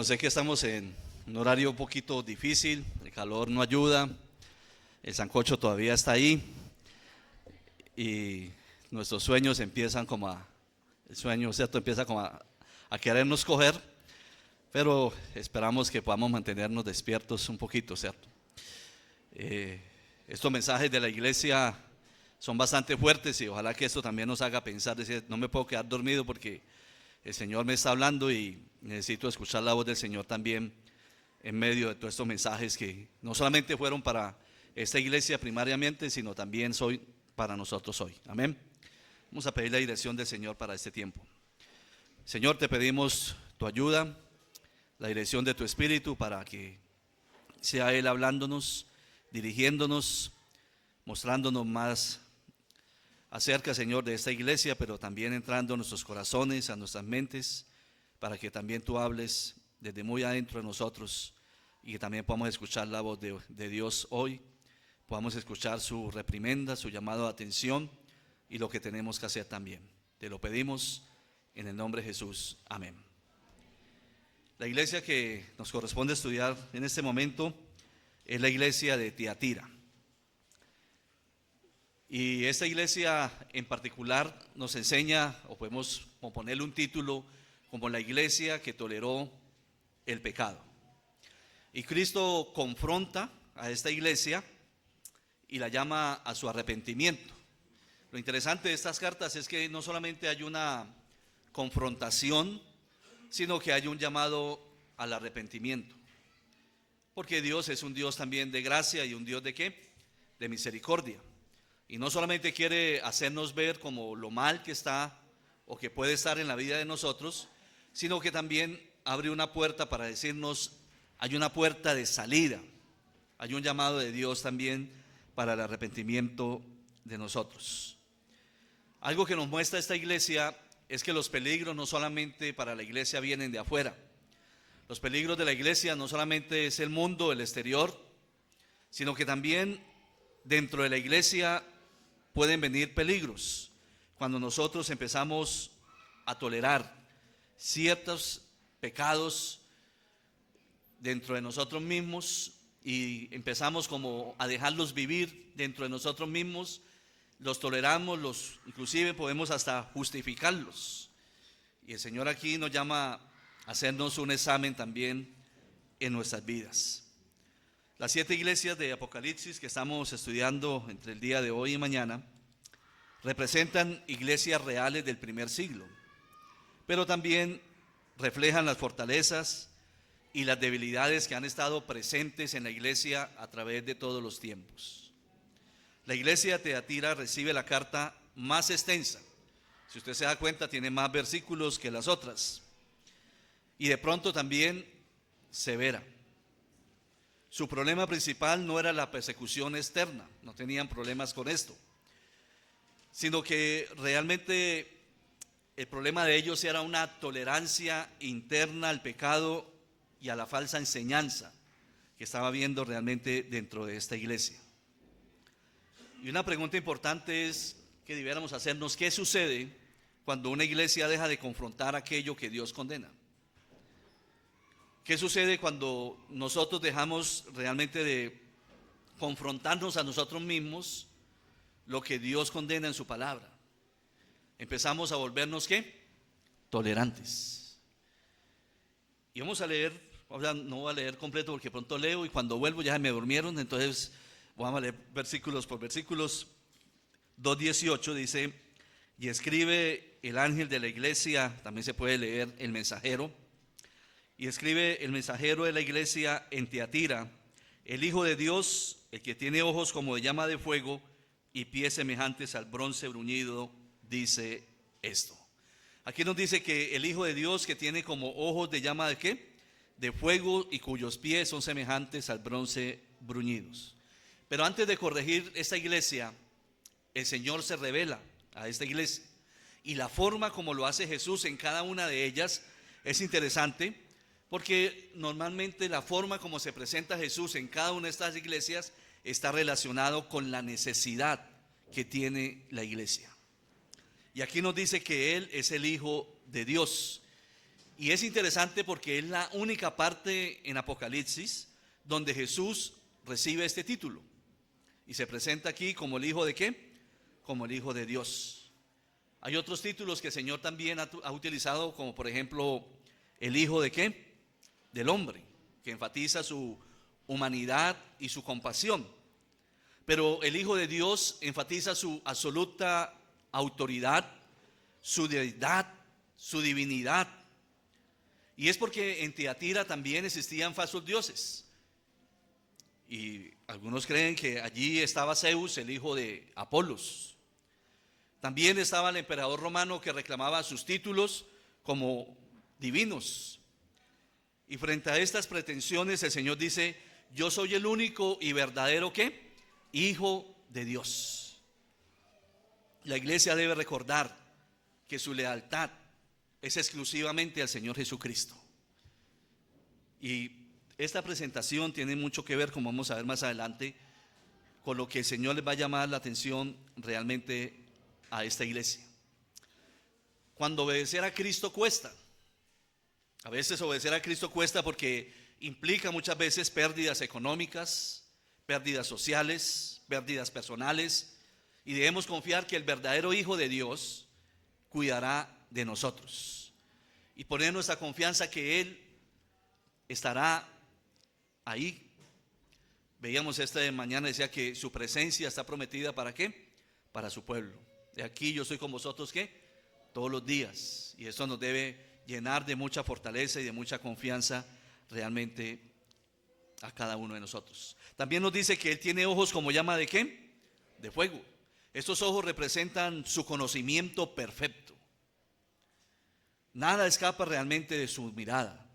Sé que estamos en un horario un poquito difícil, el calor no ayuda, el sancocho todavía está ahí y nuestros sueños empiezan el sueño, ¿cierto? Empieza a querernos coger, pero esperamos que podamos mantenernos despiertos un poquito, ¿cierto? Estos mensajes de la iglesia son bastante fuertes y ojalá que esto también nos haga pensar, decir, no me puedo quedar dormido porque el Señor me está hablando y necesito escuchar la voz del Señor también en medio de todos estos mensajes que no solamente fueron para esta iglesia primariamente, sino también para nosotros hoy. Amén. Vamos a pedir la dirección del Señor para este tiempo. Señor, te pedimos tu ayuda, la dirección de tu Espíritu para que sea Él hablándonos, dirigiéndonos, mostrándonos más acerca, Señor, de esta iglesia, pero también entrando a nuestros corazones, a nuestras mentes, para que también tú hables desde muy adentro de nosotros y que también podamos escuchar la voz de Dios hoy, podamos escuchar su reprimenda, su llamado a atención y lo que tenemos que hacer también. Te lo pedimos en el nombre de Jesús. Amén. La iglesia que nos corresponde estudiar en este momento es la iglesia de Tiatira. Y esta iglesia en particular nos enseña, o podemos ponerle un título, como la iglesia que toleró el pecado. Y Cristo confronta a esta iglesia y la llama a su arrepentimiento. Lo interesante de estas cartas es que no solamente hay una confrontación, sino que hay un llamado al arrepentimiento. Porque Dios es un Dios también de gracia y un Dios de ¿qué? De misericordia. Y no solamente quiere hacernos ver como lo mal que está o que puede estar en la vida de nosotros, sino que también abre una puerta para decirnos, hay una puerta de salida, hay un llamado de Dios también para el arrepentimiento de nosotros. Algo que nos muestra esta iglesia es que los peligros no solamente para la iglesia vienen de afuera. Los peligros de la iglesia no solamente es el mundo, el exterior, sino que también dentro de la iglesia pueden venir peligros cuando nosotros empezamos a tolerar ciertos pecados dentro de nosotros mismos y empezamos como a dejarlos vivir dentro de nosotros mismos, los toleramos, inclusive podemos hasta justificarlos. Y el Señor aquí nos llama a hacernos un examen también en nuestras vidas. Las 7 iglesias de Apocalipsis que estamos estudiando entre el día de hoy y mañana representan iglesias reales del primer siglo, pero también reflejan las fortalezas y las debilidades que han estado presentes en la iglesia a través de todos los tiempos. La iglesia de Tiatira recibe la carta más extensa. Si usted se da cuenta, tiene más versículos que las otras. Y de pronto también severa. Su problema principal no era la persecución externa, no tenían problemas con esto, sino que realmente el problema de ellos era una tolerancia interna al pecado y a la falsa enseñanza que estaba habiendo realmente dentro de esta iglesia. Y una pregunta importante es que debiéramos hacernos: ¿qué sucede cuando una iglesia deja de confrontar aquello que Dios condena? ¿Qué sucede cuando nosotros dejamos realmente de confrontarnos a nosotros mismos lo que Dios condena en su palabra? Empezamos a volvernos ¿qué? Tolerantes. Y vamos a leer, no voy a leer completo porque pronto leo y cuando vuelvo ya me durmieron, entonces vamos a leer versículos por versículos. 2:18 dice: y escribe el ángel de la iglesia, también se puede leer el mensajero. Y escribe el mensajero de la iglesia en Tiatira, el Hijo de Dios, el que tiene ojos como de llama de fuego y pies semejantes al bronce bruñido, dice esto. Aquí nos dice que el Hijo de Dios, que tiene como ojos de llama de ¿qué? De fuego y cuyos pies son semejantes al bronce bruñidos. Pero antes de corregir esta iglesia, el Señor se revela a esta iglesia. Y la forma como lo hace Jesús en cada una de ellas es interesante, porque normalmente la forma como se presenta Jesús en cada una de estas iglesias está relacionado con la necesidad que tiene la iglesia. Y aquí nos dice que Él es el Hijo de Dios. Y es interesante porque es la única parte en Apocalipsis donde Jesús recibe este título. Y se presenta aquí como el Hijo de ¿qué? Como el Hijo de Dios. Hay otros títulos que el Señor también ha utilizado, como por ejemplo el Hijo de ¿qué? Del hombre, que enfatiza su humanidad y su compasión. Pero el Hijo de Dios enfatiza su absoluta autoridad, su deidad, su divinidad. Y es porque en Tiatira también existían falsos dioses. Y algunos creen que allí estaba Zeus, el hijo de Apolos. También estaba el emperador romano que reclamaba sus títulos como divinos. Y frente a estas pretensiones el Señor dice: yo soy el único y verdadero ¿qué? Hijo de Dios. La iglesia debe recordar que su lealtad es exclusivamente al Señor Jesucristo. Y esta presentación tiene mucho que ver, como vamos a ver más adelante, con lo que el Señor les va a llamar la atención realmente a esta iglesia. Cuando obedecer a Cristo cuesta. A veces obedecer a Cristo cuesta porque implica muchas veces pérdidas económicas, pérdidas sociales, pérdidas personales, y debemos confiar que el verdadero Hijo de Dios cuidará de nosotros y poner nuestra confianza que Él estará ahí. Veíamos esta de mañana, decía que su presencia está prometida ¿para qué? Para su pueblo. De aquí yo soy con vosotros ¿qué? Todos los días. Y eso nos debe llenar de mucha fortaleza y de mucha confianza realmente a cada uno de nosotros. También nos dice que Él tiene ojos como llama de ¿qué? De fuego. Estos ojos representan su conocimiento perfecto. Nada escapa realmente de su mirada.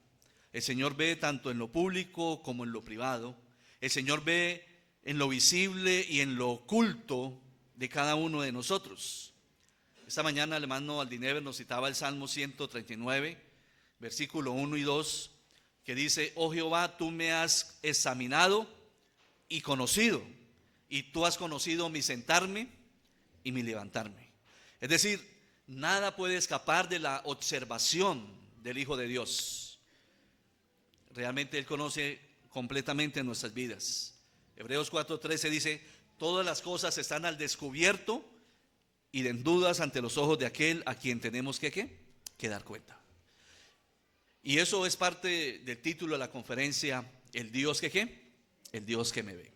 El Señor ve tanto en lo público como en lo privado. El Señor ve en lo visible y en lo oculto de cada uno de nosotros. Esta mañana el hermano Aldinever nos citaba el Salmo 139, versículo 1 y 2, que dice: oh Jehová, tú me has examinado y conocido, y tú has conocido mi sentarme y mi levantarme. Es decir, nada puede escapar de la observación del Hijo de Dios. Realmente Él conoce completamente nuestras vidas. Hebreos 4:13 dice: todas las cosas están al descubierto y en dudas ante los ojos de aquel a quien tenemos que dar cuenta. Y eso es parte del título de la conferencia: el Dios que ¿qué? El Dios que me ve.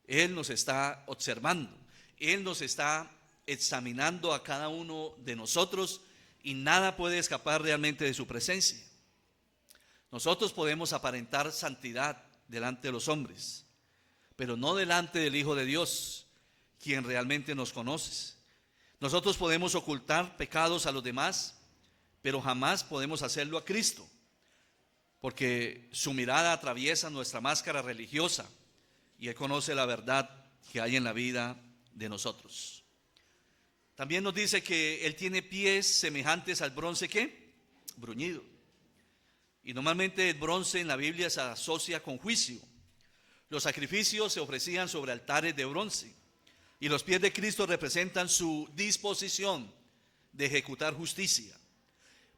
Él nos está observando, Él nos está examinando a cada uno de nosotros y nada puede escapar realmente de su presencia. Nosotros podemos aparentar santidad delante de los hombres, pero no delante del Hijo de Dios, quien realmente nos conoce. Nosotros podemos ocultar pecados a los demás, pero jamás podemos hacerlo a Cristo, porque su mirada atraviesa nuestra máscara religiosa y Él conoce la verdad que hay en la vida de nosotros. También nos dice que Él tiene pies semejantes al bronce ¿qué? Bruñido. Y normalmente el bronce en la Biblia se asocia con juicio. Los sacrificios se ofrecían sobre altares de bronce y los pies de Cristo representan su disposición de ejecutar justicia,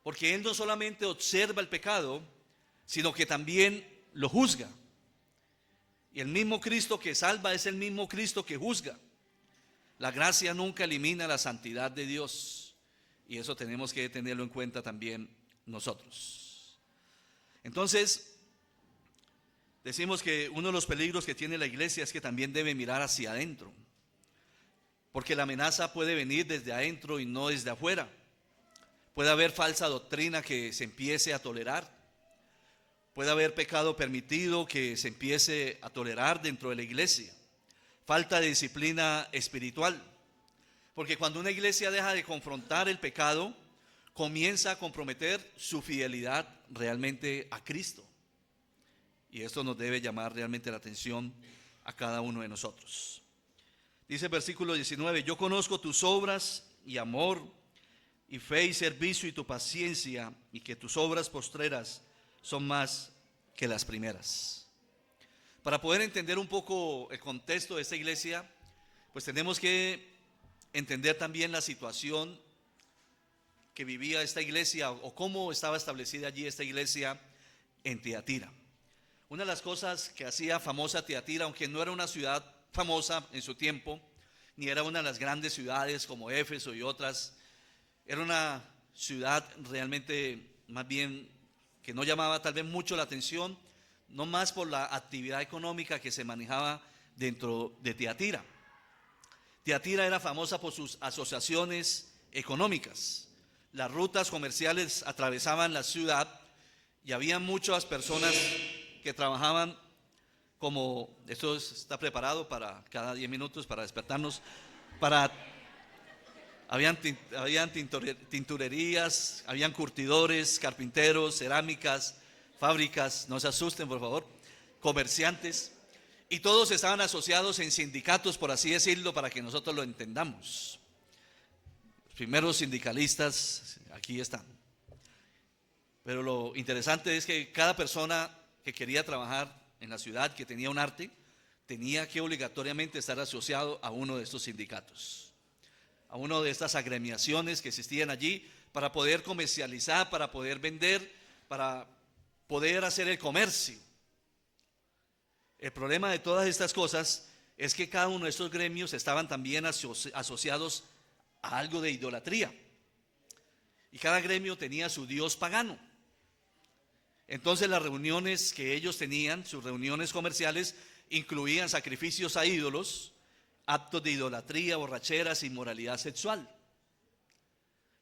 porque Él no solamente observa el pecado, sino que también lo juzga. Y el mismo Cristo que salva es el mismo Cristo que juzga. La gracia nunca elimina la santidad de Dios, y eso tenemos que tenerlo en cuenta también nosotros. Entonces, decimos que uno de los peligros que tiene la iglesia es que también debe mirar hacia adentro, porque la amenaza puede venir desde adentro y no desde afuera. Puede haber falsa doctrina que se empiece a tolerar. Puede haber pecado permitido que se empiece a tolerar dentro de la iglesia. Falta de disciplina espiritual. Porque cuando una iglesia deja de confrontar el pecado, comienza a comprometer su fidelidad realmente a Cristo. Y esto nos debe llamar realmente la atención a cada uno de nosotros. Dice el versículo 19: yo conozco tus obras y amor y fe y servicio y tu paciencia, y que tus obras postreras son más que las primeras. Para poder entender un poco el contexto de esta iglesia, pues tenemos que entender también la situación que vivía esta iglesia o cómo estaba establecida allí esta iglesia en Tiatira. Una de las cosas que hacía famosa Tiatira, aunque no era una ciudad famosa en su tiempo, ni era una de las grandes ciudades como Éfeso y otras, era una ciudad realmente más bien que no llamaba tal vez mucho la atención, no más por la actividad económica que se manejaba dentro de Tiatira. Tiatira era famosa por sus asociaciones económicas. Las rutas comerciales atravesaban la ciudad y había muchas personas que trabajaban como, esto está preparado para cada 10 minutos para despertarnos, habían tinturerías, habían curtidores, carpinteros, cerámicas, fábricas, no se asusten por favor, comerciantes, y todos estaban asociados en sindicatos, por así decirlo, para que nosotros lo entendamos. Los primeros sindicalistas aquí están. Pero lo interesante es que cada persona que quería trabajar en la ciudad, que tenía un arte, tenía que obligatoriamente estar asociado a uno de estos sindicatos, a una de estas agremiaciones que existían allí para poder comercializar, para poder vender, para poder hacer el comercio. El problema de todas estas cosas es que cada uno de estos gremios estaban también asociados a algo de idolatría. Y cada gremio tenía su dios pagano. Entonces las reuniones que ellos tenían, sus reuniones comerciales, incluían sacrificios a ídolos, actos de idolatría, borracheras, inmoralidad sexual.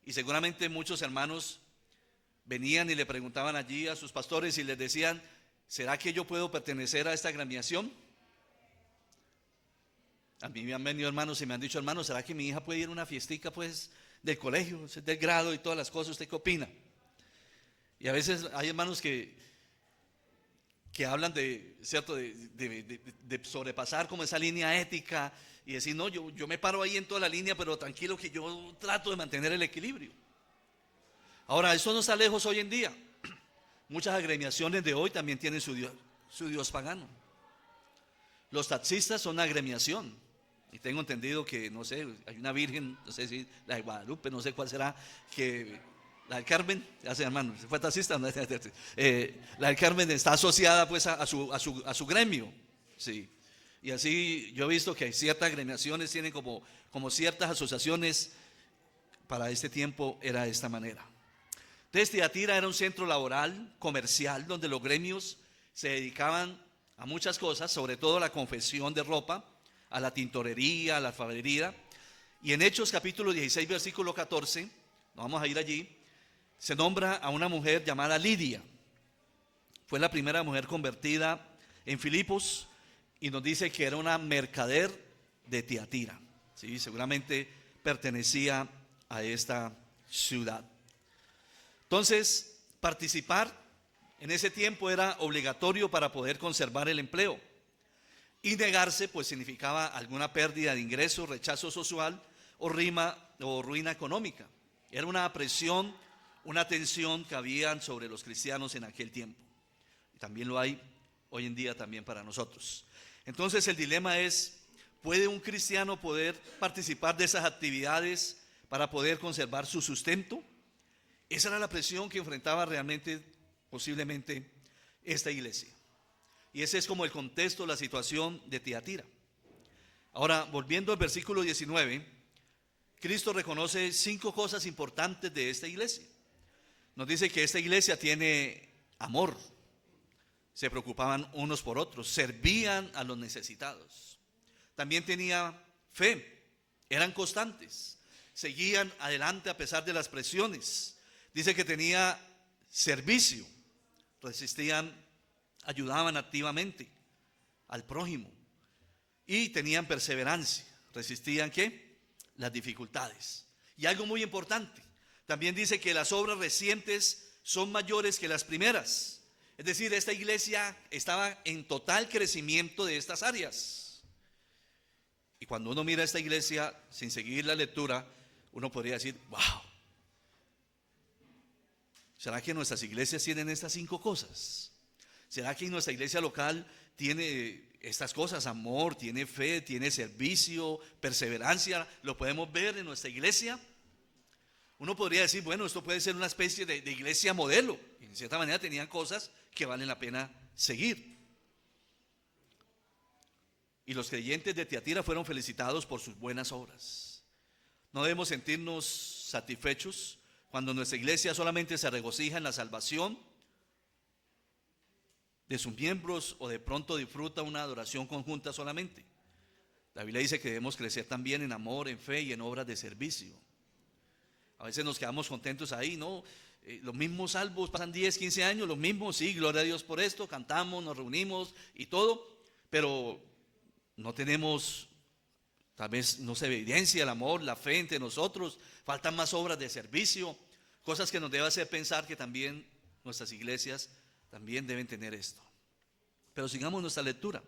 Y seguramente muchos hermanos venían y le preguntaban allí a sus pastores y les decían: ¿será que yo puedo pertenecer a esta agremiación? A mí me han venido hermanos y me han dicho: hermano, ¿será que mi hija puede ir a una fiestica pues del colegio, del grado y todas las cosas? ¿Usted qué opina? Y a veces hay hermanos que hablan de, ¿cierto?, de sobrepasar como esa línea ética y decir: no, yo me paro ahí en toda la línea, pero tranquilo que yo trato de mantener el equilibrio. Ahora, eso no está lejos hoy en día. Muchas agremiaciones de hoy también tienen su dios pagano. Los taxistas son una agremiación. Y tengo entendido que, no sé, hay una virgen, no sé si la de Guadalupe, no sé cuál será, que la del Carmen, ya sé hermano, ¿fue taxista? No, la del Carmen está asociada pues a su gremio. Sí. Y así yo he visto que ciertas agremiaciones tienen como ciertas asociaciones. Para este tiempo era de esta manera. Entonces Tiatira era un centro laboral, comercial, donde los gremios se dedicaban a muchas cosas, sobre todo a la confección de ropa, a la tintorería, a la alfarería. Y en Hechos capítulo 16, versículo 14, nos vamos a ir allí, se nombra a una mujer llamada Lidia. Fue la primera mujer convertida en Filipos y nos dice que era una mercader de Tiatira. ¿Sí? Seguramente pertenecía a esta ciudad. Entonces, participar en ese tiempo era obligatorio para poder conservar el empleo. Y negarse pues significaba alguna pérdida de ingresos, rechazo social o ruina económica. Era una presión, una tensión que había sobre los cristianos en aquel tiempo. Y también lo hay hoy en día también para nosotros. Entonces el dilema es: ¿puede un cristiano poder participar de esas actividades para poder conservar su sustento? Esa era la presión que enfrentaba realmente, posiblemente, esta iglesia. Y ese es como el contexto, la situación de Tiatira. Ahora, volviendo al versículo 19, Cristo reconoce 5 cosas importantes de esta iglesia. Nos dice que esta iglesia tiene amor, se preocupaban unos por otros, servían a los necesitados. También tenía fe, eran constantes, seguían adelante a pesar de las presiones. Dice que tenía servicio, resistían, ayudaban activamente al prójimo y tenían perseverancia, resistían ¿qué? Las dificultades. Y algo muy importante, también dice que las obras recientes son mayores que las primeras. Es decir, esta iglesia estaba en total crecimiento de estas áreas. Y cuando uno mira esta iglesia sin seguir la lectura, uno podría decir: wow, ¿será que nuestras iglesias tienen estas 5 cosas? ¿Será que nuestra iglesia local tiene estas cosas? Amor, tiene fe, tiene servicio, perseverancia. ¿Lo podemos ver en nuestra iglesia? Uno podría decir, bueno, esto puede ser una especie de iglesia modelo. En cierta manera tenían cosas que valen la pena seguir. Y los creyentes de Tiatira fueron felicitados por sus buenas obras. No debemos sentirnos satisfechos cuando nuestra iglesia solamente se regocija en la salvación de sus miembros o de pronto disfruta una adoración conjunta solamente. La Biblia dice que debemos crecer también en amor, en fe y en obras de servicio. A veces nos quedamos contentos ahí, ¿no? Los mismos salvos, pasan 10, 15 años, los mismos, sí, gloria a Dios por esto, cantamos, nos reunimos y todo, pero no tenemos, tal vez no se evidencia el amor, la fe entre nosotros, faltan más obras de servicio, cosas que nos deben hacer pensar que también nuestras iglesias también deben tener esto. Pero sigamos nuestra lectura.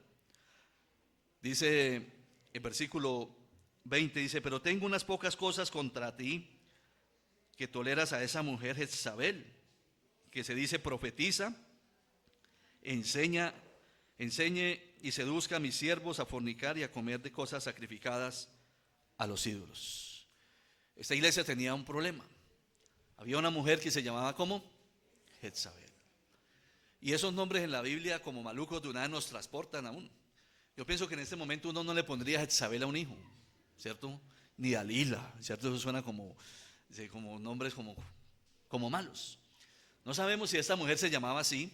Dice el versículo 20, dice, pero tengo unas pocas cosas contra ti, que toleras a esa mujer Jezabel, que se dice profetiza, enseñe y seduzca a mis siervos a fornicar y a comer de cosas sacrificadas a los ídolos. Esta iglesia tenía un problema. Había una mujer que se llamaba ¿cómo? Jezabel. Y esos nombres en la Biblia como malucos de una vez nos transportan aún. Yo pienso que en este momento uno no le pondría Jezabel a un hijo, ¿cierto? Ni Dalila, ¿cierto? Eso suena como nombres como malos. No sabemos si esta mujer se llamaba así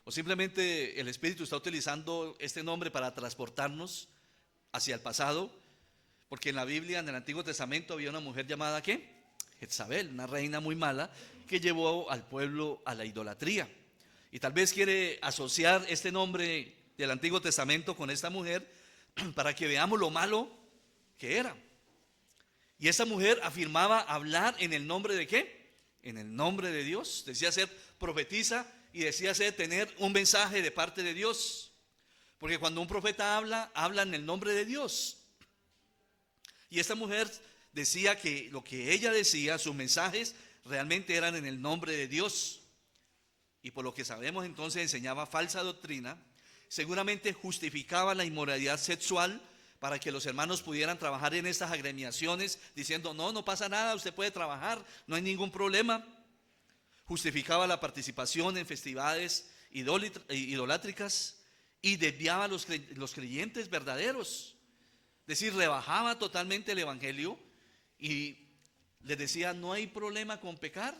o simplemente el Espíritu está utilizando este nombre para transportarnos hacia el pasado, porque en la Biblia, en el Antiguo Testamento, había una mujer llamada ¿qué? Jezabel, una reina muy mala que llevó al pueblo a la idolatría. Y tal vez quiere asociar este nombre del Antiguo Testamento con esta mujer para que veamos lo malo que era. Y esa mujer afirmaba hablar en el nombre de ¿qué? En el nombre de Dios. Decía ser profetisa y decía ser tener un mensaje de parte de Dios. Porque cuando un profeta habla en el nombre de Dios. Y esta mujer decía que lo que ella decía, sus mensajes realmente eran en el nombre de Dios. Y por lo que sabemos entonces enseñaba falsa doctrina. Seguramente justificaba la inmoralidad sexual para que los hermanos pudieran trabajar en estas agremiaciones diciendo no pasa nada, usted puede trabajar, no hay ningún problema. Justificaba la participación en festividades idolátricas y desviaba a los creyentes verdaderos. Es decir, rebajaba totalmente el evangelio y les decía no hay problema con pecar,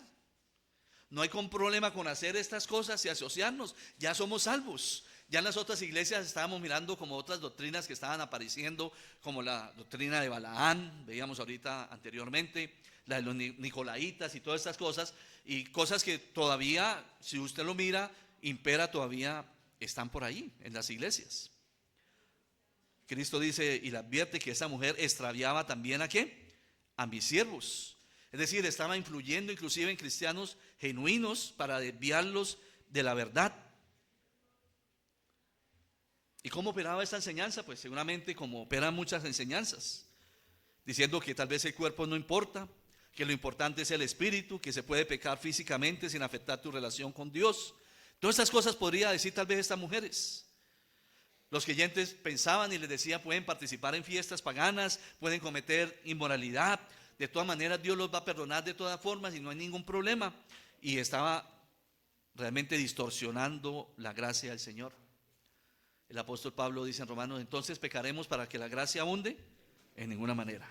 no hay problema con hacer estas cosas y asociarnos, ya somos salvos. Ya en las otras iglesias estábamos mirando como otras doctrinas que estaban apareciendo, como la doctrina de Balaán, veíamos ahorita anteriormente, la de los nicolaitas y todas estas cosas, y cosas que todavía, si usted lo mira, impera todavía, están por ahí en las iglesias. Cristo dice y le advierte que esa mujer extraviaba también ¿a qué? A mis siervos. Es decir, estaba influyendo inclusive en cristianos genuinos para desviarlos de la verdad. ¿Y cómo operaba esta enseñanza? Pues seguramente como operan muchas enseñanzas, diciendo que tal vez el cuerpo no importa, que lo importante es el espíritu, que se puede pecar físicamente sin afectar tu relación con Dios. Todas estas cosas podría decir tal vez estas mujeres. Los creyentes pensaban y les decía pueden participar en fiestas paganas, pueden cometer inmoralidad, de todas maneras Dios los va a perdonar de todas formas y no hay ningún problema. Y estaba realmente distorsionando la gracia del Señor. El apóstol Pablo dice en Romanos, entonces pecaremos para que la gracia abunde, en ninguna manera.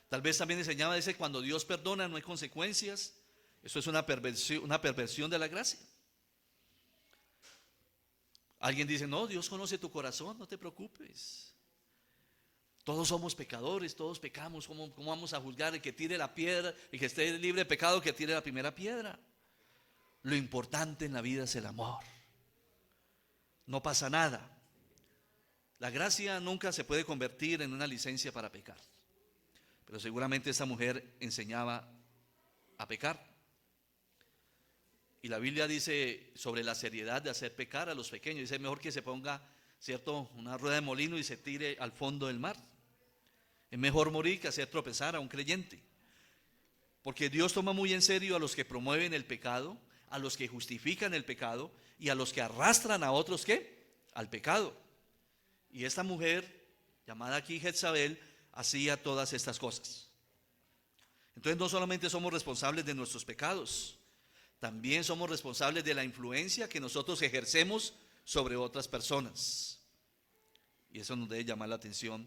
Tal vez también enseñaba, dice, cuando Dios perdona no hay consecuencias. Eso es una perversión de la gracia. Alguien dice, no, Dios conoce tu corazón, no te preocupes. Todos somos pecadores, todos pecamos. ¿Cómo vamos a juzgar? El que tire la piedra, el que esté libre de pecado, que tire la primera piedra. Lo importante en la vida es el amor. No pasa nada. La gracia nunca se puede convertir en una licencia para pecar. Pero seguramente esa mujer enseñaba a pecar. Y la Biblia dice sobre la seriedad de hacer pecar a los pequeños. Dice mejor que se ponga, ¿cierto?, una rueda de molino y se tire al fondo del mar. Es mejor morir que hacer tropezar a un creyente. Porque Dios toma muy en serio a los que promueven el pecado, a los que justifican el pecado y a los que arrastran a otros ¿qué? Al pecado. Y esta mujer, llamada aquí Jezabel, hacía todas estas cosas. Entonces no solamente somos responsables de nuestros pecados, también somos responsables de la influencia que nosotros ejercemos sobre otras personas. Y eso nos debe llamar la atención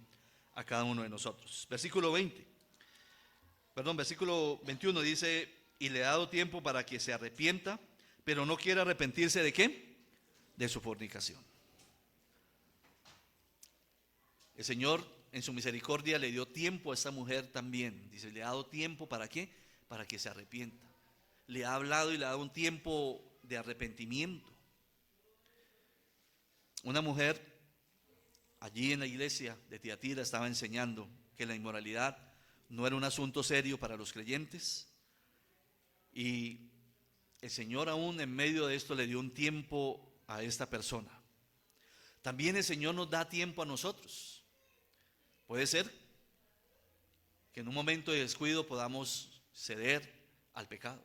a cada uno de nosotros. Versículo 21 dice: y le ha dado tiempo para que se arrepienta, pero no quiere arrepentirse ¿de qué? De su fornicación. El Señor en su misericordia le dio tiempo a esta mujer también. Dice, le ha dado tiempo ¿para qué? Para que se arrepienta. Le ha hablado y le ha dado un tiempo de arrepentimiento. Una mujer allí en la iglesia de Tiatira estaba enseñando que la inmoralidad no era un asunto serio para los creyentes, y el Señor aún en medio de esto le dio un tiempo a esta persona. También el Señor nos da tiempo a nosotros. Puede ser que en un momento de descuido podamos ceder al pecado.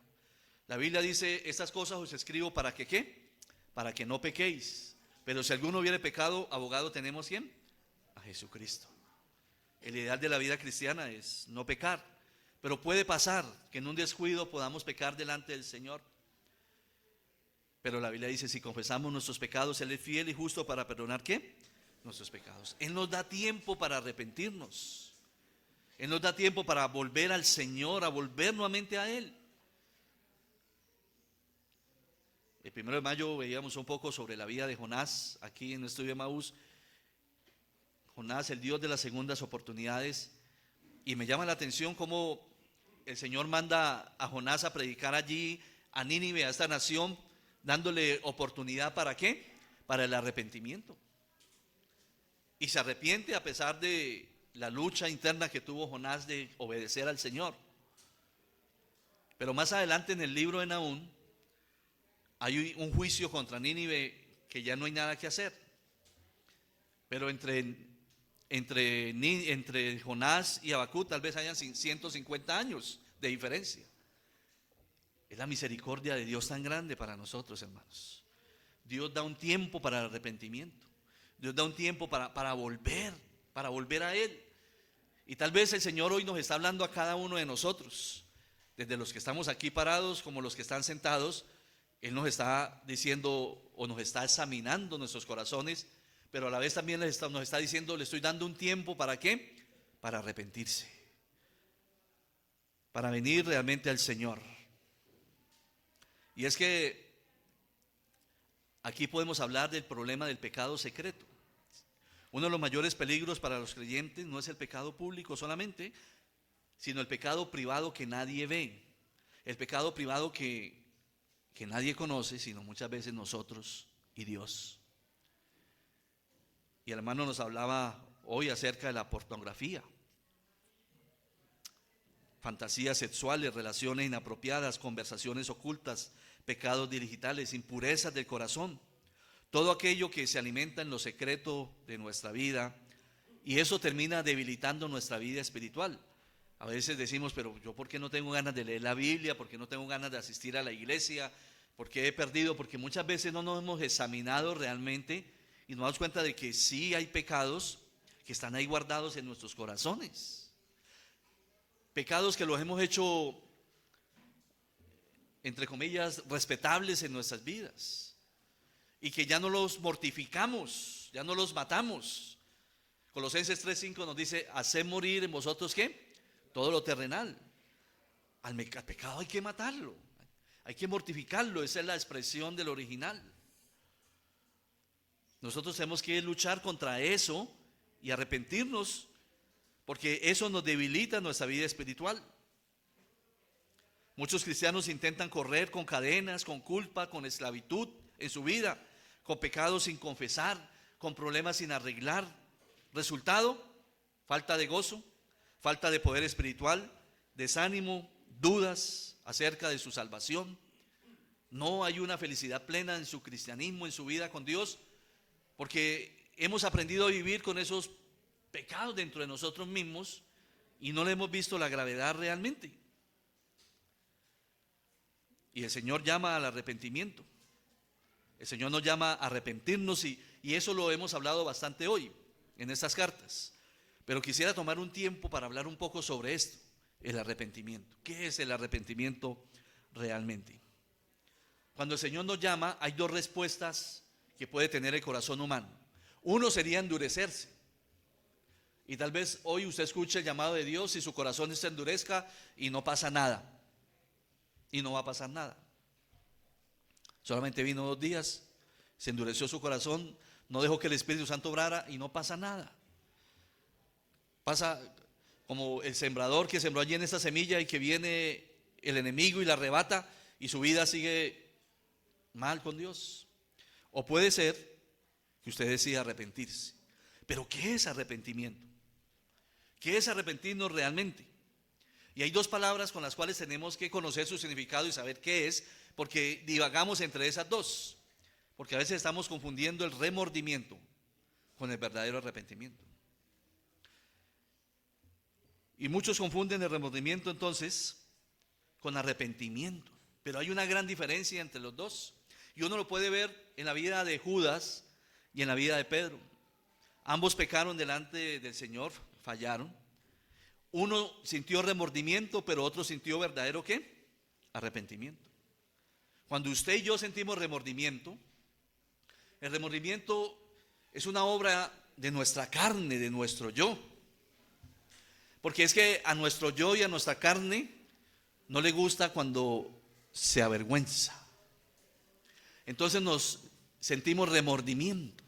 La Biblia dice: estas cosas os escribo para que ¿qué? Para que no pequéis. Pero si alguno hubiere pecado, abogado tenemos ¿quién? A Jesucristo. El ideal de la vida cristiana es no pecar, pero puede pasar que en un descuido podamos pecar delante del Señor. Pero la Biblia dice: si confesamos nuestros pecados, Él es fiel y justo para perdonar ¿qué? Nuestros pecados. Él nos da tiempo para arrepentirnos. Él nos da tiempo para volver al Señor, a volver nuevamente a Él. El 1 de mayo veíamos un poco sobre la vida de Jonás aquí en nuestro estudio de Emaús. Jonás, el Dios de las segundas oportunidades. Y me llama la atención cómo el Señor manda a Jonás a predicar allí a Nínive, a esta nación, dándole oportunidad ¿para qué? Para el arrepentimiento. Y se arrepiente a pesar de la lucha interna que tuvo Jonás de obedecer al Señor. Pero más adelante en el libro de Nahum hay un juicio contra Nínive que ya no hay nada que hacer. Pero entre Jonás y Habacuc tal vez hayan 150 años de diferencia. Es la misericordia de Dios tan grande para nosotros, hermanos. Dios da un tiempo para el arrepentimiento. Dios da un tiempo para volver a Él. Y tal vez el Señor hoy nos está hablando a cada uno de nosotros, desde los que estamos aquí parados como los que están sentados. Él nos está diciendo o nos está examinando nuestros corazones, pero a la vez también nos está diciendo: le estoy dando un tiempo ¿para qué? Para arrepentirse, para venir realmente al Señor. Y es que aquí podemos hablar del problema del pecado secreto. Uno de los mayores peligros para los creyentes no es el pecado público solamente, sino el pecado privado que nadie ve, el pecado privado que nadie conoce, sino muchas veces nosotros y Dios. Y el hermano nos hablaba hoy acerca de la pornografía, fantasías sexuales, relaciones inapropiadas, conversaciones ocultas, pecados digitales, impurezas del corazón, todo aquello que se alimenta en lo secreto de nuestra vida, y eso termina debilitando nuestra vida espiritual. A veces decimos: pero yo ¿por qué no tengo ganas de leer la Biblia? ¿Por qué no tengo ganas de asistir a la iglesia? ¿Por qué he perdido? Porque muchas veces no nos hemos examinado realmente y nos damos cuenta de que sí hay pecados que están ahí guardados en nuestros corazones. Pecados que los hemos hecho, entre comillas, respetables en nuestras vidas, y que ya no los mortificamos, ya no los matamos. Colosenses 3:5 nos dice: haced morir en vosotros ¿qué? Todo lo terrenal. Al pecado hay que matarlo, hay que mortificarlo. Esa es la expresión del original. Nosotros tenemos que luchar contra eso y arrepentirnos, porque eso nos debilita nuestra vida espiritual. Muchos cristianos intentan correr con cadenas, con culpa, con esclavitud en su vida, con pecados sin confesar, con problemas sin arreglar. Resultado: falta de gozo, falta de poder espiritual, desánimo, dudas acerca de su salvación. No hay una felicidad plena en su cristianismo, en su vida con Dios, porque hemos aprendido a vivir con esos pecados dentro de nosotros mismos y no le hemos visto la gravedad realmente. Y el Señor llama al arrepentimiento. El Señor nos llama a arrepentirnos, y eso lo hemos hablado bastante hoy en estas cartas. Pero quisiera tomar un tiempo para hablar un poco sobre esto. el arrepentimiento. ¿Qué es el arrepentimiento realmente? Cuando el Señor nos llama, hay dos respuestas que puede tener el corazón humano. Uno sería endurecerse. Y tal vez hoy usted escuche el llamado de Dios y su corazón se endurezca y no pasa nada. Y no va a pasar nada. Solamente vino 2 días, se endureció su corazón, no dejó que el Espíritu Santo obrara y no pasa nada. Pasa como el sembrador que sembró allí en esta semilla y que viene el enemigo y la arrebata y su vida sigue mal con Dios. O puede ser que usted decida arrepentirse. Pero ¿qué es arrepentimiento? ¿Qué es arrepentirnos realmente? Y hay 2 palabras con las cuales tenemos que conocer su significado y saber qué es, porque divagamos entre esas 2. Porque a veces estamos confundiendo el remordimiento con el verdadero arrepentimiento. Y muchos confunden el remordimiento entonces con arrepentimiento. Pero hay una gran diferencia entre los 2. Y uno lo puede ver en la vida de Judas y en la vida de Pedro. Ambos pecaron delante del Señor, fallaron. Uno sintió remordimiento, pero otro sintió verdadero ¿qué? Arrepentimiento. Cuando usted y yo sentimos remordimiento, el remordimiento es una obra de nuestra carne, de nuestro yo. Porque es que a nuestro yo y a nuestra carne no le gusta cuando se avergüenza. Entonces nos sentimos remordimiento.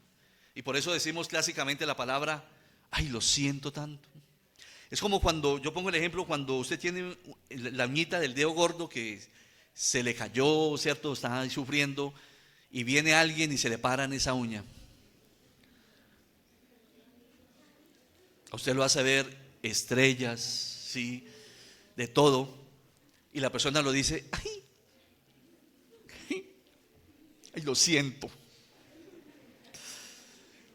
Y por eso decimos clásicamente la palabra, ay, lo siento tanto. Es como cuando, yo pongo el ejemplo, cuando usted tiene la uñita del dedo gordo que se le cayó, ¿cierto? Está ahí sufriendo y viene alguien y se le para en esa uña. A usted lo hace ver estrellas, sí, de todo. Y la persona lo dice, ay, lo siento.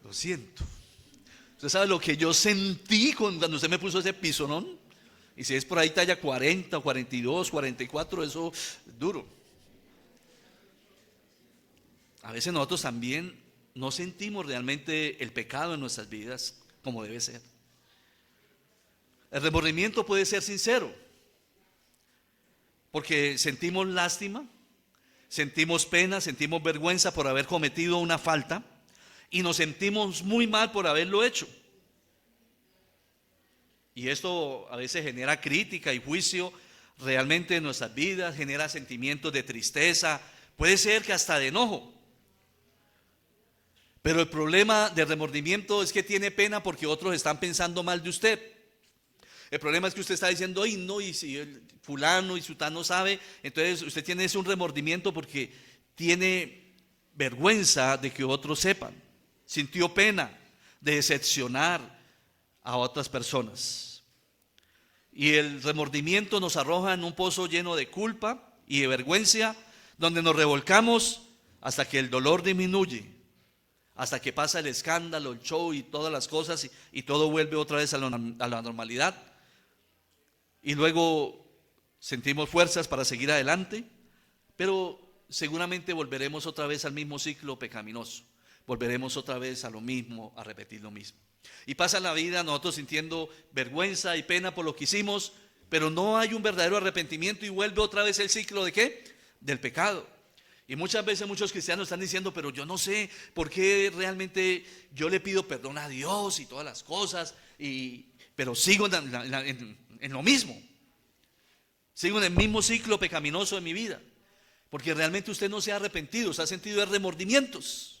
Lo siento. Usted sabe lo que yo sentí cuando usted me puso ese pisonón. Y si es por ahí talla 40, 42, 44, eso es duro. A veces nosotros también no sentimos realmente el pecado en nuestras vidas como debe ser. El remordimiento puede ser sincero, porque sentimos lástima, sentimos pena, sentimos vergüenza por haber cometido una falta y nos sentimos muy mal por haberlo hecho. Y esto a veces genera crítica y juicio realmente en nuestras vidas, genera sentimientos de tristeza, puede ser que hasta de enojo. Pero el problema del remordimiento es que tiene pena porque otros están pensando mal de usted. El problema es que usted está diciendo, ay no, y si el fulano y sutano sabe, entonces usted tiene ese un remordimiento porque tiene vergüenza de que otros sepan. Sintió pena de decepcionar a otras personas. Y el remordimiento nos arroja en un pozo lleno de culpa y de vergüenza, donde nos revolcamos hasta que el dolor disminuye, hasta que pasa el escándalo, el show y todas las cosas y todo vuelve otra vez a la normalidad. Y luego sentimos fuerzas para seguir adelante, pero seguramente volveremos otra vez al mismo ciclo pecaminoso. Volveremos otra vez a lo mismo, a repetir lo mismo. Y pasa la vida nosotros sintiendo vergüenza y pena por lo que hicimos, pero no hay un verdadero arrepentimiento y vuelve otra vez el ciclo ¿de qué? Del pecado. Y muchas veces muchos cristianos están diciendo, pero yo no sé por qué realmente yo le pido perdón a Dios y todas las cosas, pero sigo en lo mismo. Sigo en el mismo ciclo pecaminoso de mi vida. Porque realmente usted no se ha arrepentido, se ha sentido de remordimientos.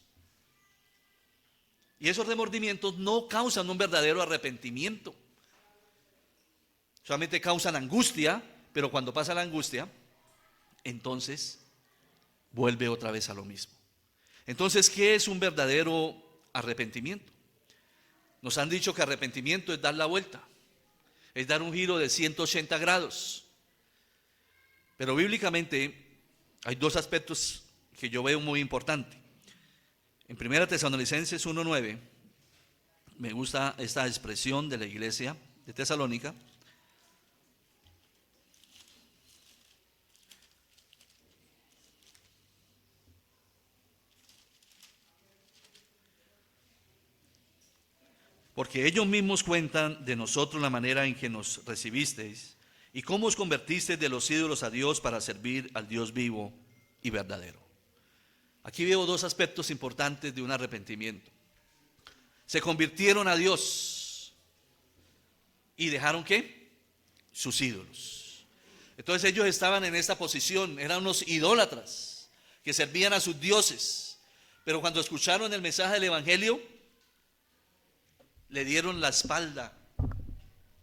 Y esos remordimientos no causan un verdadero arrepentimiento. Solamente causan angustia, pero cuando pasa la angustia, entonces vuelve otra vez a lo mismo. Entonces, ¿qué es un verdadero arrepentimiento? Nos han dicho que arrepentimiento es dar la vuelta, es dar un giro de 180 grados. Pero bíblicamente hay 2 aspectos que yo veo muy importantes. En 1 Tesalonicenses 1:9, me gusta esta expresión de la iglesia de Tesalónica. Porque ellos mismos cuentan de nosotros la manera en que nos recibisteis ¿Y cómo os convertisteis de los ídolos a Dios para servir al Dios vivo y verdadero? Aquí veo dos aspectos importantes de un arrepentimiento. Se convirtieron a Dios y dejaron ¿qué? Sus ídolos. Entonces ellos estaban en esta posición, eran unos idólatras que servían a sus dioses. Pero cuando escucharon el mensaje del evangelio, le dieron la espalda,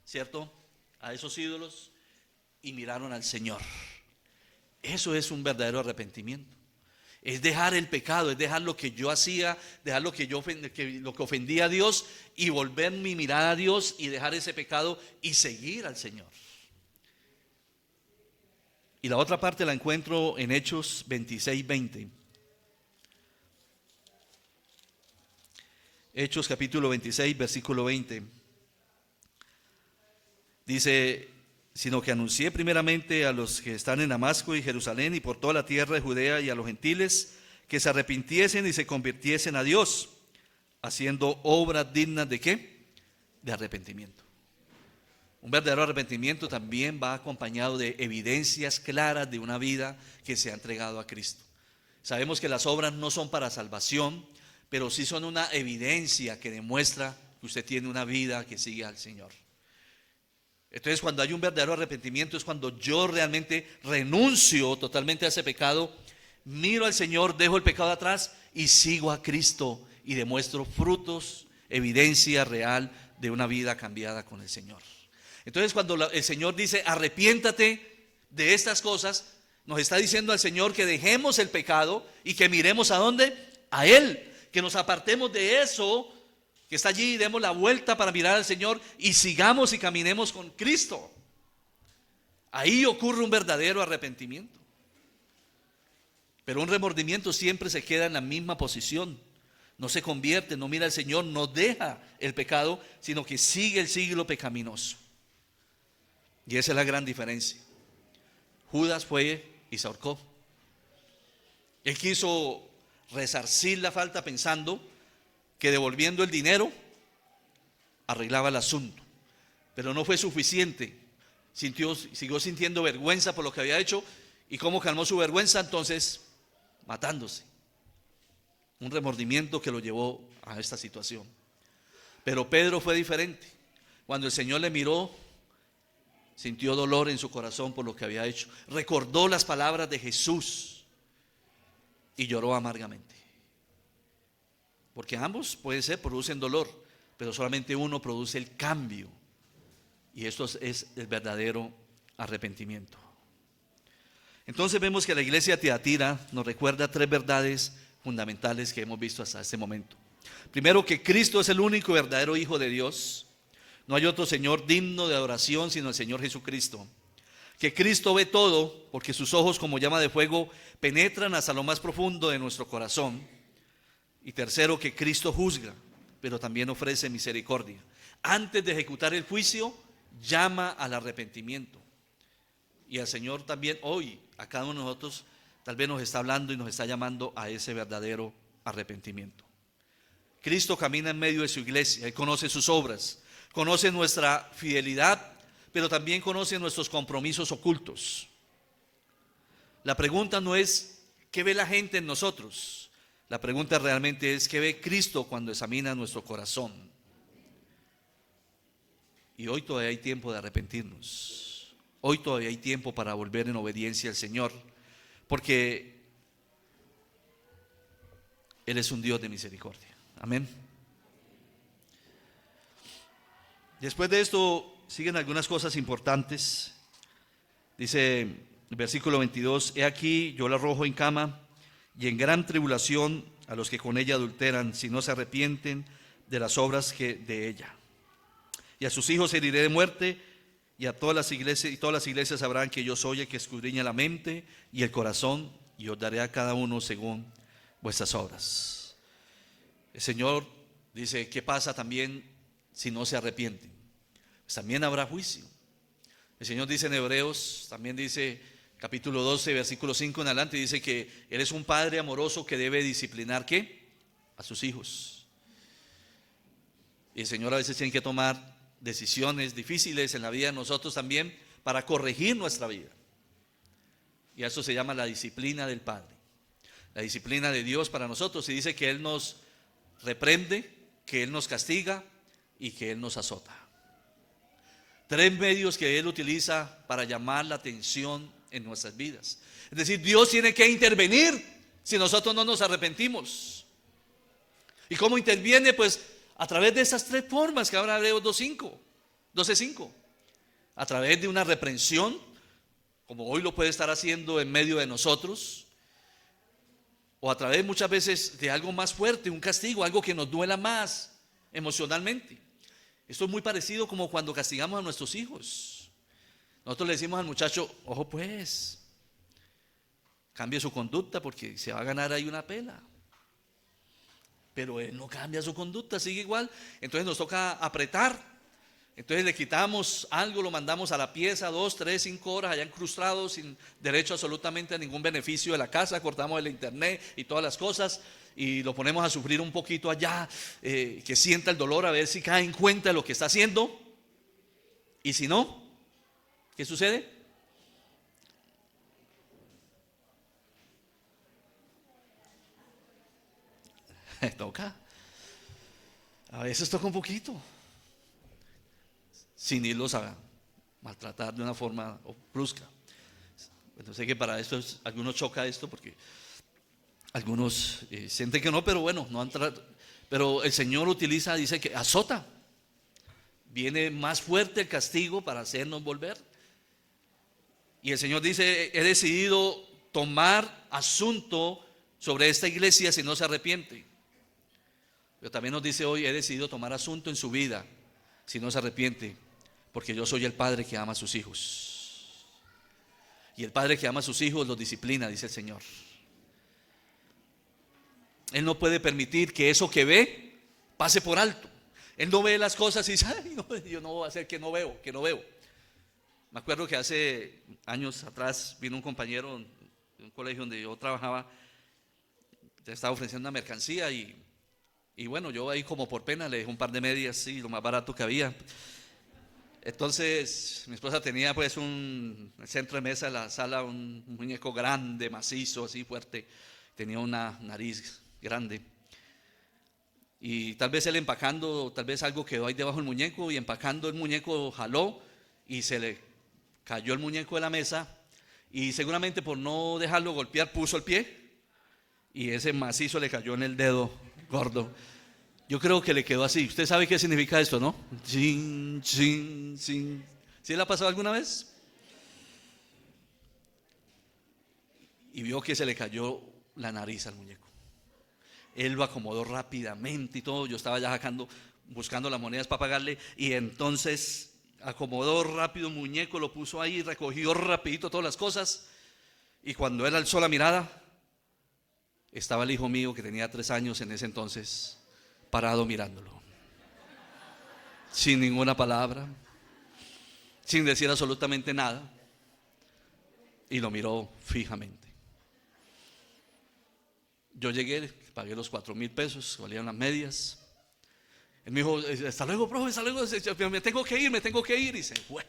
¿cierto?, a esos ídolos y miraron al Señor. Eso es un verdadero arrepentimiento. Es dejar el pecado, es dejar lo que yo hacía, dejar lo que ofendía a Dios y volver mi mirada a Dios y dejar ese pecado y seguir al Señor. Y la otra parte la encuentro en Hechos 26:20. Hechos capítulo 26, versículo 20. Dice: sino que anuncié primeramente a los que están en Damasco y Jerusalén y por toda la tierra de Judea y a los gentiles que se arrepintiesen y se convirtiesen a Dios, haciendo obras dignas ¿de qué? De arrepentimiento. Un verdadero arrepentimiento también va acompañado de evidencias claras de una vida que se ha entregado a Cristo. Sabemos que las obras no son para salvación, pero sí son una evidencia que demuestra que usted tiene una vida que sigue al Señor. Entonces, cuando hay un verdadero arrepentimiento es cuando yo realmente renuncio totalmente a ese pecado, miro al Señor, dejo el pecado atrás y sigo a Cristo y demuestro frutos, evidencia real de una vida cambiada con el Señor. Entonces, cuando el Señor dice arrepiéntate de estas cosas, nos está diciendo al Señor que dejemos el pecado y que miremos ¿a dónde? A Él, que nos apartemos de eso que está allí, demos la vuelta para mirar al Señor y sigamos y caminemos con Cristo. Ahí ocurre un verdadero arrepentimiento. Pero un remordimiento siempre se queda en la misma posición. No se convierte, no mira al Señor, no deja el pecado, sino que sigue el siglo pecaminoso. Y esa es la gran diferencia. Judas fue y se ahorcó. Él quiso resarcir la falta pensando que devolviendo el dinero arreglaba el asunto, pero no fue suficiente. Siguió sintiendo vergüenza por lo que había hecho. ¿Y cómo calmó su vergüenza? Entonces, matándose. Un remordimiento que lo llevó a esta situación. Pero Pedro fue diferente. Cuando el Señor le miró, sintió dolor en su corazón por lo que había hecho. Recordó las palabras de Jesús y lloró amargamente. Porque ambos, puede ser, producen dolor, pero solamente uno produce el cambio. Y esto es el verdadero arrepentimiento. Entonces vemos que la iglesia de Tiatira nos recuerda tres verdades fundamentales que hemos visto hasta este momento. Primero, que Cristo es el único verdadero Hijo de Dios. No hay otro Señor digno de adoración sino el Señor Jesucristo. Que Cristo ve todo, porque sus ojos como llama de fuego penetran hasta lo más profundo de nuestro corazón. Y tercero, que Cristo juzga, pero también ofrece misericordia. Antes de ejecutar el juicio, llama al arrepentimiento. Y al Señor también hoy, a cada uno de nosotros, tal vez nos está hablando y nos está llamando a ese verdadero arrepentimiento. Cristo camina en medio de su iglesia, Él conoce sus obras, conoce nuestra fidelidad, pero también conoce nuestros compromisos ocultos. La pregunta no es ¿qué ve la gente en nosotros? La pregunta realmente es ¿qué ve Cristo cuando examina nuestro corazón? Y hoy todavía hay tiempo de arrepentirnos. Hoy todavía hay tiempo para volver en obediencia al Señor, porque Él es un Dios de misericordia. Amén. Después de esto siguen algunas cosas importantes. Dice el versículo 22: he aquí yo la arrojo en cama y en gran tribulación a los que con ella adulteran, si no se arrepienten de las obras que de ella. Y a sus hijos heriré de muerte, y a todas las iglesias sabrán que yo soy el que escudriña la mente y el corazón, y os daré a cada uno según vuestras obras. El Señor dice: ¿qué pasa también si no se arrepienten? Pues también habrá juicio. El Señor dice en Hebreos, también dice capítulo 12, versículo 5 en adelante, dice que Él es un padre amoroso que debe disciplinar ¿qué? A sus hijos. Y el Señor a veces tiene que tomar decisiones difíciles en la vida de nosotros también para corregir nuestra vida. Y eso se llama la disciplina del Padre, la disciplina de Dios para nosotros. Y dice que Él nos reprende, que Él nos castiga y que Él nos azota. Tres medios que Él utiliza para llamar la atención en nuestras vidas. Es decir, Dios tiene que intervenir si nosotros no nos arrepentimos. ¿Y cómo interviene? Pues a través de esas tres formas que habla Hebreos 12:5. A través de una reprensión, como hoy lo puede estar haciendo en medio de nosotros, o a través muchas veces de algo más fuerte, un castigo, algo que nos duela más emocionalmente. Esto es muy parecido como cuando castigamos a nuestros hijos. Nosotros le decimos al muchacho: ojo pues, cambie su conducta porque se va a ganar ahí una pela. Pero él no cambia su conducta, sigue igual. Entonces nos toca apretar. Entonces le quitamos algo, lo mandamos a la pieza 2, 3, 5 horas allá incrustado, sin derecho absolutamente a ningún beneficio de la casa. Cortamos el internet y todas las cosas y lo ponemos a sufrir un poquito allá, que sienta el dolor, a ver si cae en cuenta de lo que está haciendo. Y si no, ¿qué sucede? Toca. A veces toca un poquito, sin irlos a maltratar de una forma brusca. Bueno, sé que para esto algunos choca esto porque algunos sienten que no, pero bueno, no han pero el Señor utiliza, dice que azota. Viene más fuerte el castigo para hacernos volver. Y el Señor dice: he decidido tomar asunto sobre esta iglesia si no se arrepiente. Pero también nos dice hoy: he decidido tomar asunto en su vida si no se arrepiente, porque yo soy el Padre que ama a sus hijos. Y el Padre que ama a sus hijos los disciplina, dice el Señor. Él no puede permitir que eso que ve pase por alto. Él no ve las cosas y dice: ay, no, yo no voy a hacer que no veo. Me acuerdo que hace años atrás vino un compañero de un colegio donde yo trabajaba, estaba ofreciendo una mercancía y bueno, yo ahí como por pena le dejé un par de medias, sí, lo más barato que había. Entonces mi esposa tenía pues en el centro de mesa de la sala un muñeco grande, macizo, así fuerte. Tenía una nariz grande. Y tal vez él empacando, tal vez algo quedó ahí debajo del muñeco, y empacando el muñeco jaló y se le cayó el muñeco de la mesa, y seguramente por no dejarlo golpear puso el pie y ese macizo le cayó en el dedo gordo. Yo creo que le quedó así. Usted sabe qué significa esto, ¿no? Chin, chin, chin. ¿Sí le ha pasado alguna vez? Y vio que se le cayó la nariz al muñeco. Él lo acomodó rápidamente y todo. Yo estaba ya buscando las monedas para pagarle, y entonces acomodó rápido el muñeco, lo puso ahí, recogió rapidito todas las cosas, y cuando él alzó la mirada, estaba el hijo mío, que tenía 3 años en ese entonces, parado mirándolo, sin ninguna palabra, sin decir absolutamente nada, y lo miró fijamente. Yo llegué, pagué los 4,000 pesos, valían las medias. Él me dijo: hasta luego, profe, hasta luego, me tengo que ir, y se fue.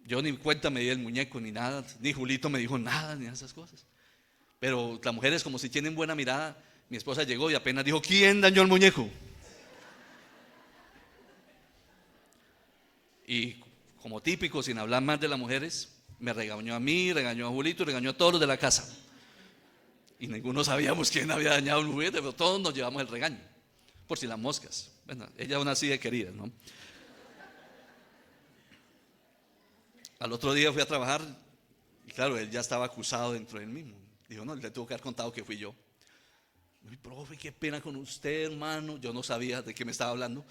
Yo ni cuenta me di del muñeco, ni nada, ni Julito me dijo nada, ni esas cosas. Pero las mujeres, como si tienen buena mirada, mi esposa llegó y apenas dijo: ¿quién dañó el muñeco? Y como típico, sin hablar más de las mujeres, me regañó a mí, regañó a Julito, regañó a todos los de la casa. Y ninguno sabíamos quién había dañado el juguete, pero todos nos llevamos el regaño, por si las moscas. Bueno, ella aún así de querida, ¿no? Al otro día fui a trabajar y claro, él ya estaba acusado dentro de él mismo. Dijo: no, le tuvo que haber contado que fui yo. Profe, qué pena con usted, hermano. Yo no sabía de qué me estaba hablando.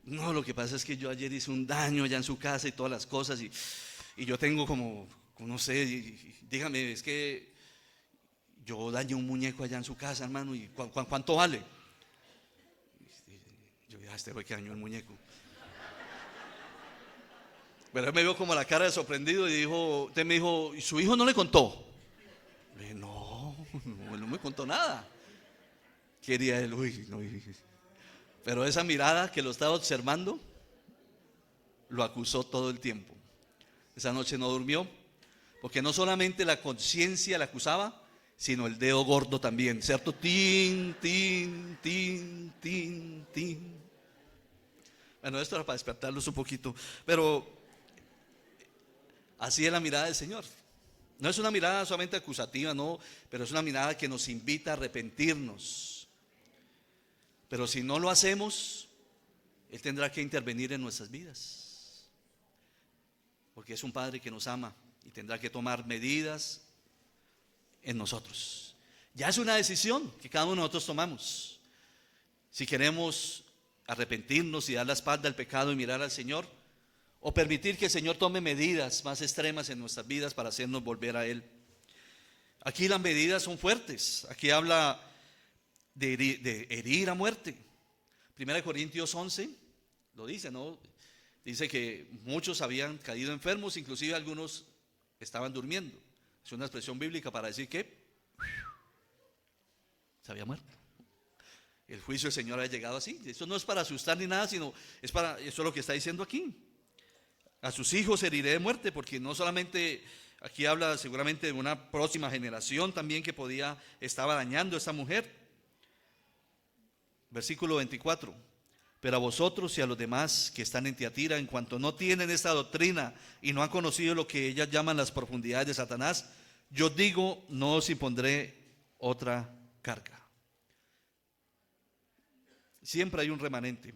No, lo que pasa es que yo ayer hice un daño allá en su casa y todas las cosas, y yo tengo como no sé, dígame, es que yo dañé un muñeco allá en su casa, hermano, y ¿cuánto vale? Yo dije: este fue que dañó el muñeco. Pero él me vio como la cara de sorprendido y dijo, usted me dijo: ¿y su hijo no le contó? Le dije: no, él no me contó nada. Quería él, uy, no, Pero esa mirada que lo estaba observando lo acusó todo el tiempo. Esa noche no durmió, porque no solamente la conciencia la acusaba, sino el dedo gordo también, ¿cierto? Tin, tin, tin, tin, tin. Bueno, esto era para despertarlos un poquito, pero así es la mirada del Señor. No es una mirada solamente acusativa, no, pero es una mirada que nos invita a arrepentirnos. Pero si no lo hacemos, Él tendrá que intervenir en nuestras vidas, porque es un Padre que nos ama y tendrá que tomar medidas en nosotros. Ya es una decisión que cada uno de nosotros tomamos. Si queremos arrepentirnos y dar la espalda al pecado y mirar al Señor, o permitir que el Señor tome medidas más extremas en nuestras vidas para hacernos volver a Él. Aquí las medidas son fuertes. Aquí habla de herir a muerte. 1 Corintios 11 lo dice, ¿no? Dice que muchos habían caído enfermos, inclusive algunos estaban durmiendo. Es una expresión bíblica para decir que se había muerto. El juicio del Señor ha llegado así. Eso no es para asustar ni nada, sino eso es lo que está diciendo aquí. A sus hijos heriré de muerte, porque no solamente aquí habla seguramente de una próxima generación también que estaba dañando a esta mujer. Versículo 24. Pero a vosotros y a los demás que están en Tiatira, en cuanto no tienen esta doctrina y no han conocido lo que ellas llaman las profundidades de Satanás, yo digo, no os impondré otra carga. Siempre hay un remanente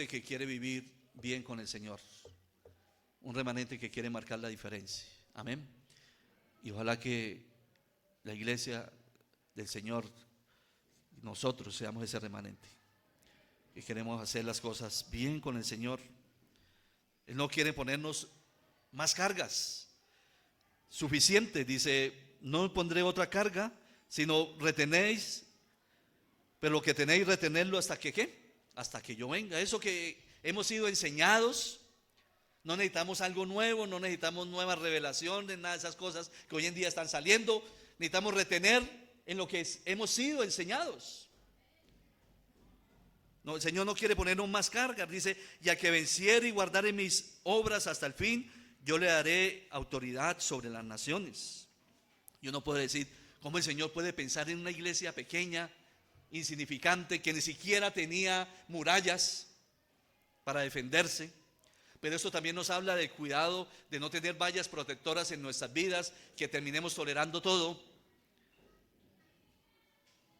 que quiere vivir bien con el Señor, un remanente que quiere marcar la diferencia. Amén. Y ojalá que la iglesia del Señor, nosotros seamos ese remanente, que queremos hacer las cosas bien con el Señor. Él no quiere ponernos más cargas. Suficiente, dice, no pondré otra carga, sino retenéis, pero lo que tenéis, retenerlo hasta que ¿qué? Hasta que yo venga. Eso que hemos sido enseñados, no necesitamos algo nuevo, no necesitamos nuevas revelaciones, nada de esas cosas que hoy en día están saliendo. Necesitamos retener en lo que hemos sido enseñados. No, el Señor no quiere ponernos más cargas. Dice, y a que venciere y guardare mis obras hasta el fin, yo le daré autoridad sobre las naciones. Yo no puedo decir cómo el Señor puede pensar en una iglesia pequeña, insignificante, que ni siquiera tenía murallas para defenderse. Pero esto también nos habla del cuidado de no tener vallas protectoras en nuestras vidas, que terminemos tolerando todo.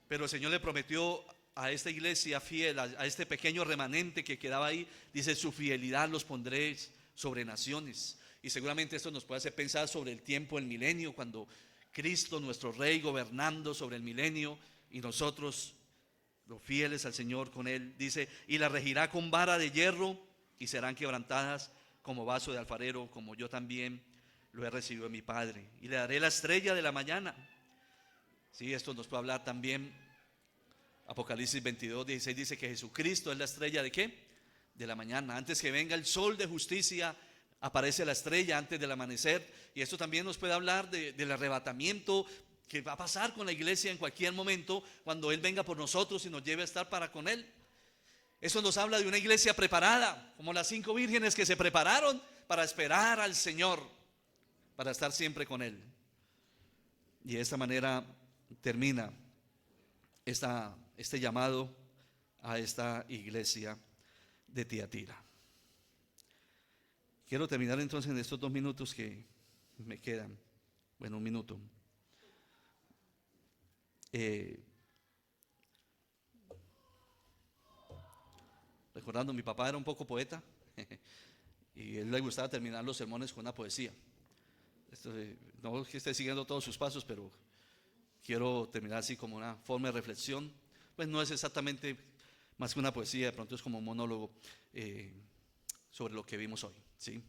Pero el Señor le prometió a esta iglesia fiel, a este pequeño remanente que quedaba ahí, dice, su fidelidad los pondré sobre naciones. Y seguramente esto nos puede hacer pensar sobre el tiempo, el milenio, cuando Cristo, nuestro Rey, gobernando sobre el milenio, y nosotros, los fieles al Señor con Él, dice, y la regirá con vara de hierro, y serán quebrantadas como vaso de alfarero, como yo también lo he recibido de mi Padre. Y le daré la estrella de la mañana. Sí, esto nos puede hablar también. Apocalipsis 22:16 dice que Jesucristo es la estrella ¿de qué? De la mañana. Antes que venga el sol de justicia, aparece la estrella antes del amanecer. Y esto también nos puede hablar del arrebatamiento que va a pasar con la iglesia en cualquier momento, cuando Él venga por nosotros y nos lleve a estar para con Él. Eso nos habla de una iglesia preparada, como las 5 vírgenes que se prepararon para esperar al Señor, para estar siempre con Él. Y de esta manera termina este llamado a esta iglesia de Tiatira. Quiero terminar entonces en estos 2 minutos que me quedan. Bueno, 1 minuto. Recordando, mi papá era un poco poeta y a él le gustaba terminar los sermones con una poesía. No es que esté siguiendo todos sus pasos, pero quiero terminar así como una forma de reflexión. Pues no es exactamente más que una poesía, de pronto es como un monólogo sobre lo que vimos hoy, ¿sí?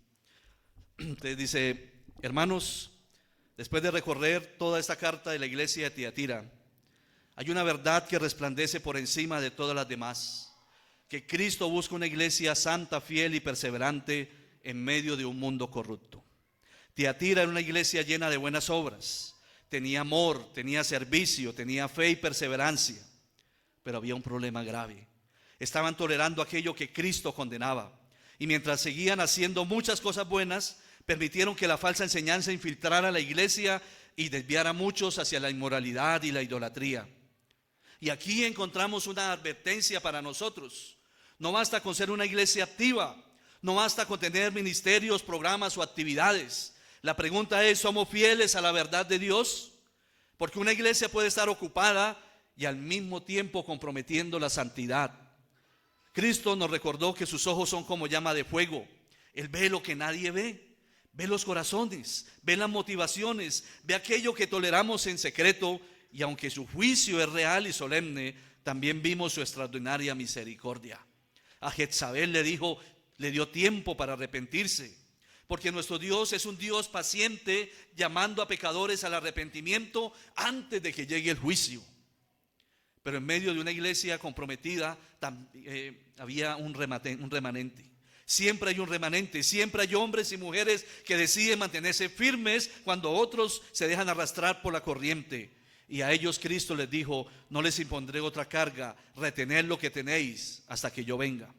Entonces dice, hermanos, después de recorrer toda esta carta de la iglesia de Tiatira, hay una verdad que resplandece por encima de todas las demás, que Cristo busca una iglesia santa, fiel y perseverante en medio de un mundo corrupto. Tiatira era una iglesia llena de buenas obras, tenía amor, tenía servicio, tenía fe y perseverancia. pero había un problema grave. Estaban tolerando aquello que Cristo condenaba. Y mientras seguían haciendo muchas cosas buenas, permitieron que la falsa enseñanza infiltrara la iglesia y desviara a muchos hacia la inmoralidad y la idolatría. Y aquí encontramos una advertencia para nosotros. No basta con ser una iglesia activa, no basta con tener ministerios, programas o actividades. La pregunta es, ¿somos fieles a la verdad de Dios? Porque una iglesia puede estar ocupada y al mismo tiempo comprometiendo la santidad. Cristo nos recordó que sus ojos son como llama de fuego. Él ve lo que nadie ve. Ve los corazones, ve las motivaciones, ve aquello que toleramos en secreto. Y aunque su juicio es real y solemne, también vimos su extraordinaria misericordia. A Jezabel le dio tiempo para arrepentirse, porque nuestro Dios es un Dios paciente, llamando a pecadores al arrepentimiento antes de que llegue el juicio. Pero en medio de una iglesia comprometida había un remanente. Siempre hay un remanente, siempre hay hombres y mujeres que deciden mantenerse firmes cuando otros se dejan arrastrar por la corriente. Y a ellos Cristo les dijo: no les impondré otra carga, retened lo que tenéis hasta que yo venga.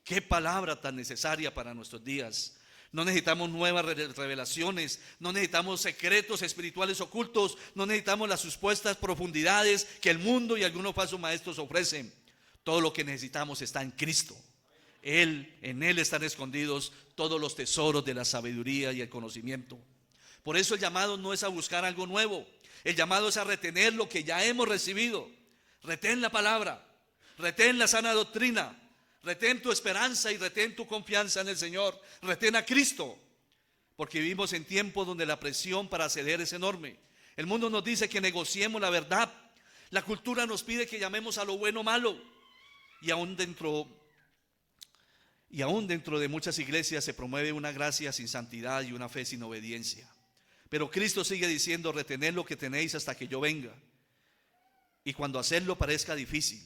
Qué palabra tan necesaria para nuestros días. No necesitamos nuevas revelaciones, no necesitamos secretos espirituales ocultos, no necesitamos las supuestas profundidades que el mundo y algunos falsos maestros ofrecen. Todo lo que necesitamos está en Cristo. En Él están escondidos todos los tesoros de la sabiduría y el conocimiento. Por eso el llamado no es a buscar algo nuevo. El llamado es a retener lo que ya hemos recibido. Retén la palabra, retén la sana doctrina, retén tu esperanza y retén tu confianza en el Señor. Retén a Cristo, porque vivimos en tiempos donde la presión para ceder es enorme. El mundo nos dice que negociemos la verdad. La cultura nos pide que llamemos a lo bueno malo. Y aún dentro de muchas iglesias se promueve una gracia sin santidad y una fe sin obediencia. Pero Cristo sigue diciendo: retened lo que tenéis hasta que yo venga. Y cuando hacerlo parezca difícil,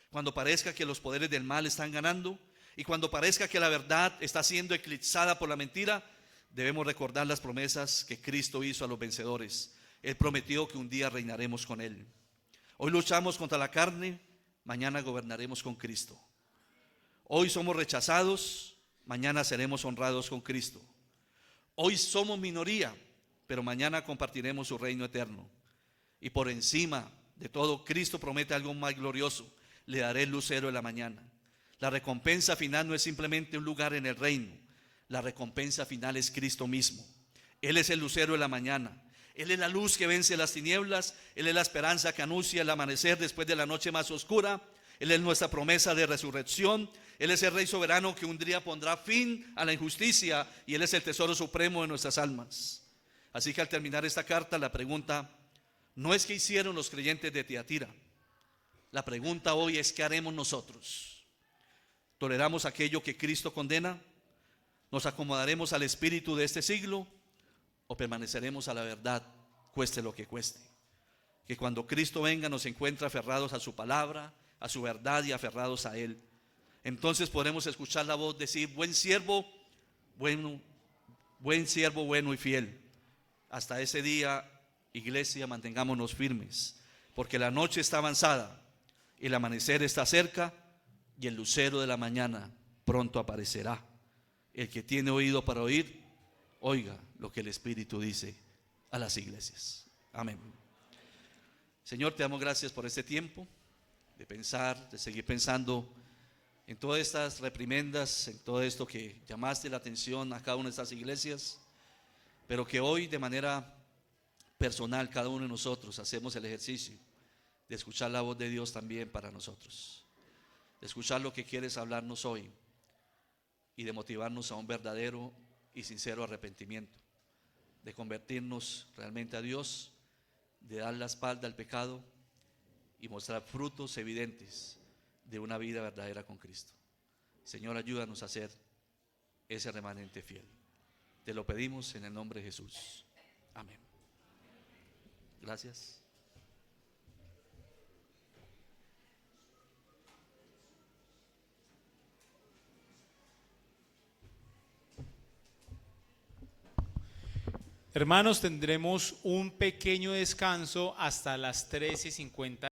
cuando parezca que los poderes del mal están ganando, y cuando parezca que la verdad está siendo eclipsada por la mentira, debemos recordar las promesas que Cristo hizo a los vencedores. Él prometió que un día reinaremos con Él. Hoy luchamos contra la carne, mañana gobernaremos con Cristo. Hoy somos rechazados, mañana seremos honrados con Cristo. Hoy somos minoría, pero mañana compartiremos su reino eterno. Y por encima de todo, Cristo promete algo más glorioso: le daré el lucero de la mañana. La recompensa final no es simplemente un lugar en el reino. La recompensa final es Cristo mismo. Él es el lucero de la mañana. Él es la luz que vence las tinieblas. Él es la esperanza que anuncia el amanecer después de la noche más oscura. Él es nuestra promesa de resurrección. Él es el Rey soberano que un día pondrá fin a la injusticia, y Él es el tesoro supremo de nuestras almas. Así que al terminar esta carta, la pregunta no es qué hicieron los creyentes de Tiatira. La pregunta hoy es: ¿qué haremos nosotros? ¿Toleramos aquello que Cristo condena? ¿Nos acomodaremos al espíritu de este siglo? ¿O permaneceremos a la verdad, cueste lo que cueste? Que cuando Cristo venga nos encuentre aferrados a su palabra, a su verdad y aferrados a Él. Entonces podremos escuchar la voz decir: buen siervo, bueno y fiel. Hasta ese día, iglesia, mantengámonos firmes, porque la noche está avanzada, el amanecer está cerca, y el lucero de la mañana pronto aparecerá. El que tiene oído para oír, oiga lo que el Espíritu dice a las iglesias. Amén. Señor, te damos gracias por este tiempo de pensar, de seguir pensando en todas estas reprimendas, en todo esto que llamaste la atención a cada una de estas iglesias, pero que hoy de manera personal cada uno de nosotros hacemos el ejercicio de escuchar la voz de Dios también para nosotros, de escuchar lo que quieres hablarnos hoy y de motivarnos a un verdadero y sincero arrepentimiento, de convertirnos realmente a Dios, de dar la espalda al pecado y mostrar frutos evidentes de una vida verdadera con Cristo. Señor, ayúdanos a ser ese remanente fiel. Te lo pedimos en el nombre de Jesús. Amén. Gracias. Hermanos, tendremos un pequeño descanso hasta las 13:50.